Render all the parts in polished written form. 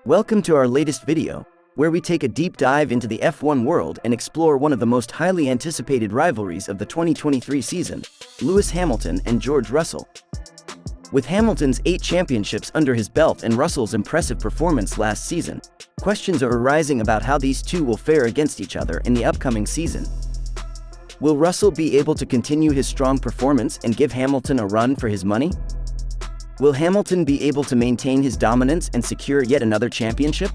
Welcome to our latest video, where we take a deep dive into the F1 world and explore one of the most highly anticipated rivalries of the 2023 season, Lewis Hamilton and George Russell. With Hamilton's 8 championships under his belt and Russell's impressive performance last season, questions are arising about how these two will fare against each other in the upcoming season. Will Russell be able to continue his strong performance and give Hamilton a run for his money? Will Hamilton be able to maintain his dominance and secure yet another championship?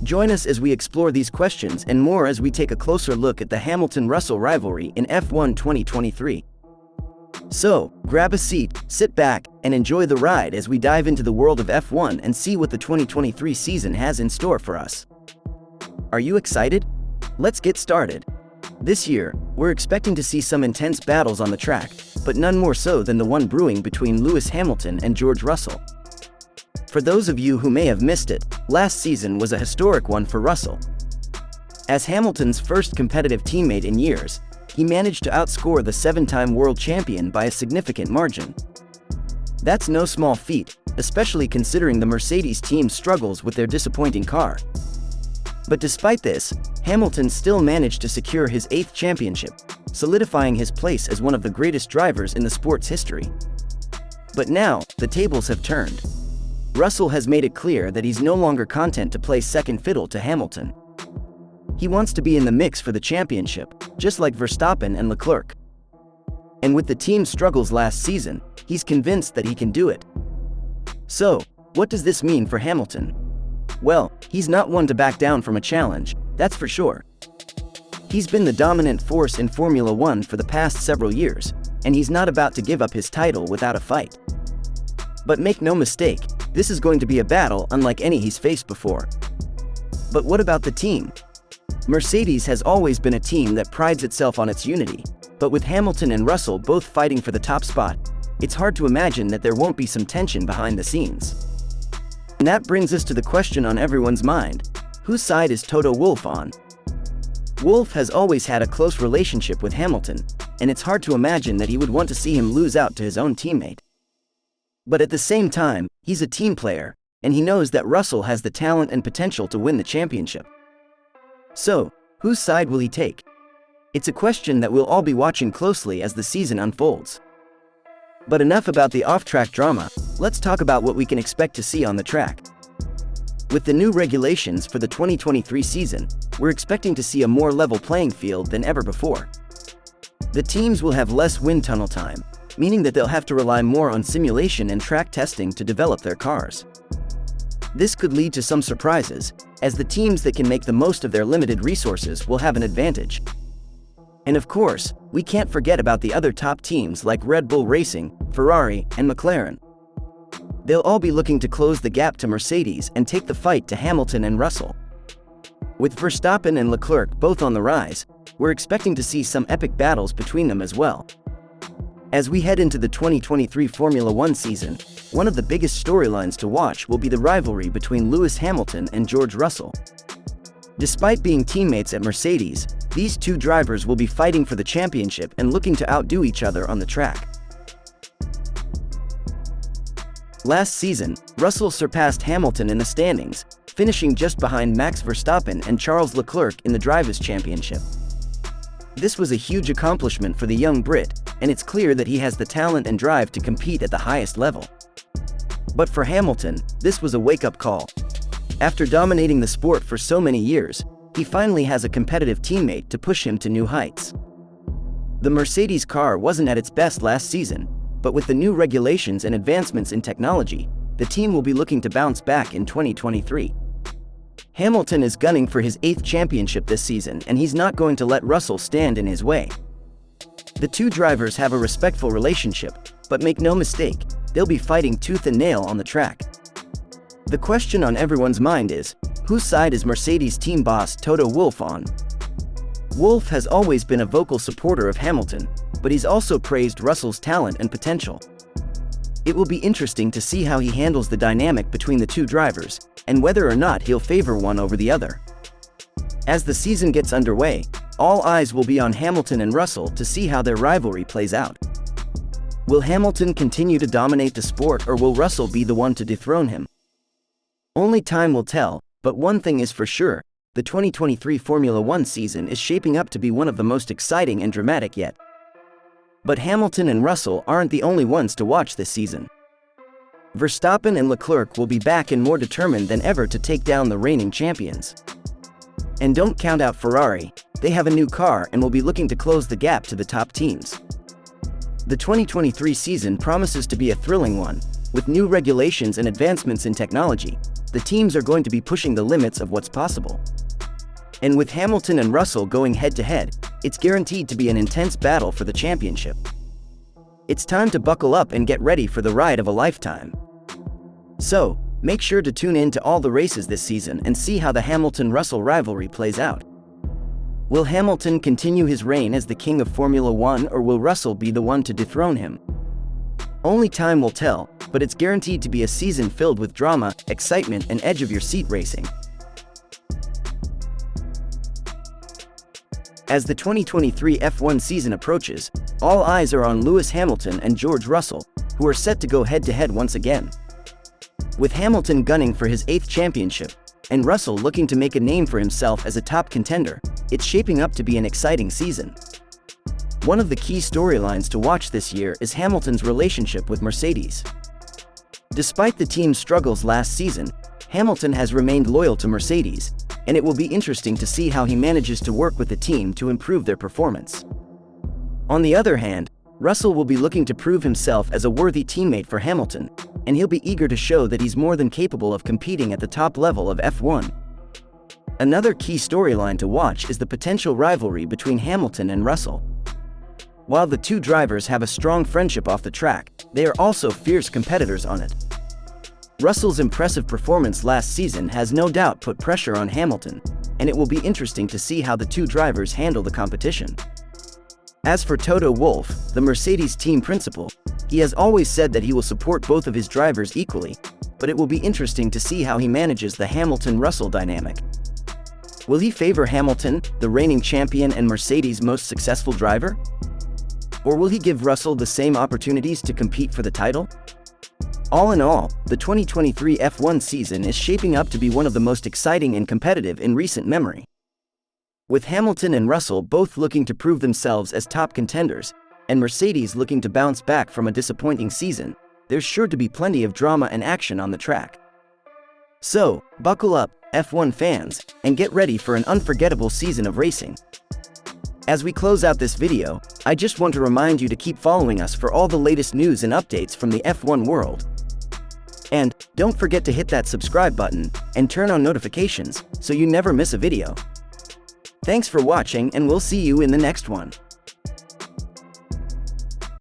Join us as we explore these questions and more as we take a closer look at the Hamilton-Russell rivalry in F1 2023. So, grab a seat, sit back, and enjoy the ride as we dive into the world of F1 and see what the 2023 season has in store for us. Are you excited? Let's get started. This year, we're expecting to see some intense battles on the track, but none more so than the one brewing between Lewis Hamilton and George Russell. For those of you who may have missed it, last season was a historic one for Russell. As Hamilton's first competitive teammate in years, he managed to outscore the 7-time world champion by a significant margin. That's no small feat, especially considering the Mercedes team's struggles with their disappointing car. But despite this, Hamilton still managed to secure his 8th championship, solidifying his place as one of the greatest drivers in the sport's history. But now, the tables have turned. Russell has made it clear that he's no longer content to play second fiddle to Hamilton. He wants to be in the mix for the championship, just like Verstappen and Leclerc. And with the team's struggles last season, he's convinced that he can do it. So, what does this mean for Hamilton? Well, he's not one to back down from a challenge, that's for sure. He's been the dominant force in Formula One for the past several years, and he's not about to give up his title without a fight. But make no mistake, this is going to be a battle unlike any he's faced before. But what about the team? Mercedes has always been a team that prides itself on its unity, but with Hamilton and Russell both fighting for the top spot, it's hard to imagine that there won't be some tension behind the scenes. And that brings us to the question on everyone's mind: whose side is Toto Wolff on? Wolff has always had a close relationship with Hamilton, and it's hard to imagine that he would want to see him lose out to his own teammate. But at the same time, he's a team player, and he knows that Russell has the talent and potential to win the championship. So, whose side will he take? It's a question that we'll all be watching closely as the season unfolds. But enough about the off-track drama, let's talk about what we can expect to see on the track. With the new regulations for the 2023 season, we're expecting to see a more level playing field than ever before. The teams will have less wind tunnel time, meaning that they'll have to rely more on simulation and track testing to develop their cars. This could lead to some surprises, as the teams that can make the most of their limited resources will have an advantage. And of course, we can't forget about the other top teams like Red Bull Racing, Ferrari, and McLaren. They'll all be looking to close the gap to Mercedes and take the fight to Hamilton and Russell. With Verstappen and Leclerc both on the rise, we're expecting to see some epic battles between them as well. As we head into the 2023 Formula One season, one of the biggest storylines to watch will be the rivalry between Lewis Hamilton and George Russell. Despite being teammates at Mercedes, these two drivers will be fighting for the championship and looking to outdo each other on the track. Last season, Russell surpassed Hamilton in the standings, finishing just behind Max Verstappen and Charles Leclerc in the Drivers' Championship. This was a huge accomplishment for the young Brit, and it's clear that he has the talent and drive to compete at the highest level. But for Hamilton, this was a wake-up call. After dominating the sport for so many years, he finally has a competitive teammate to push him to new heights. The Mercedes car wasn't at its best last season, but with the new regulations and advancements in technology, the team will be looking to bounce back in 2023. Hamilton is gunning for his 8th championship this season, and he's not going to let Russell stand in his way. The two drivers have a respectful relationship, but make no mistake, they'll be fighting tooth and nail on the track. The question on everyone's mind is, whose side is Mercedes team boss Toto Wolff on? Wolff has always been a vocal supporter of Hamilton, but he's also praised Russell's talent and potential. It will be interesting to see how he handles the dynamic between the two drivers, and whether or not he'll favor one over the other. As the season gets underway, all eyes will be on Hamilton and Russell to see how their rivalry plays out. Will Hamilton continue to dominate the sport, or will Russell be the one to dethrone him? Only time will tell, but one thing is for sure, the 2023 Formula One season is shaping up to be one of the most exciting and dramatic yet. But Hamilton and Russell aren't the only ones to watch this season. Verstappen and Leclerc will be back and more determined than ever to take down the reigning champions. And don't count out Ferrari, they have a new car and will be looking to close the gap to the top teams. The 2023 season promises to be a thrilling one. With new regulations and advancements in technology, the teams are going to be pushing the limits of what's possible. And with Hamilton and Russell going head-to-head, it's guaranteed to be an intense battle for the championship. It's time to buckle up and get ready for the ride of a lifetime. So, make sure to tune in to all the races this season and see how the Hamilton-Russell rivalry plays out. Will Hamilton continue his reign as the king of Formula One, or will Russell be the one to dethrone him? Only time will tell, but it's guaranteed to be a season filled with drama, excitement, and edge-of-your-seat racing. As the 2023 F1 season approaches, all eyes are on Lewis Hamilton and George Russell, who are set to go head-to-head once again. With Hamilton gunning for his 8th championship, and Russell looking to make a name for himself as a top contender, it's shaping up to be an exciting season. One of the key storylines to watch this year is Hamilton's relationship with Mercedes. Despite the team's struggles last season, Hamilton has remained loyal to Mercedes, and it will be interesting to see how he manages to work with the team to improve their performance. On the other hand, Russell will be looking to prove himself as a worthy teammate for Hamilton, and he'll be eager to show that he's more than capable of competing at the top level of F1. Another key storyline to watch is the potential rivalry between Hamilton and Russell. While the two drivers have a strong friendship off the track, they are also fierce competitors on it. Russell's impressive performance last season has no doubt put pressure on Hamilton, and it will be interesting to see how the two drivers handle the competition. As for Toto Wolff, the Mercedes team principal, he has always said that he will support both of his drivers equally, but it will be interesting to see how he manages the Hamilton-Russell dynamic. Will he favor Hamilton, the reigning champion and Mercedes' most successful driver? Or will he give Russell the same opportunities to compete for the title? All in all, the 2023 F1 season is shaping up to be one of the most exciting and competitive in recent memory. With Hamilton and Russell both looking to prove themselves as top contenders, and Mercedes looking to bounce back from a disappointing season, there's sure to be plenty of drama and action on the track. So, buckle up, F1 fans, and get ready for an unforgettable season of racing. As we close out this video, I just want to remind you to keep following us for all the latest news and updates from the F1 world. And don't forget to hit that subscribe button and turn on notifications so you never miss a video. Thanks for watching, and we'll see you in the next one.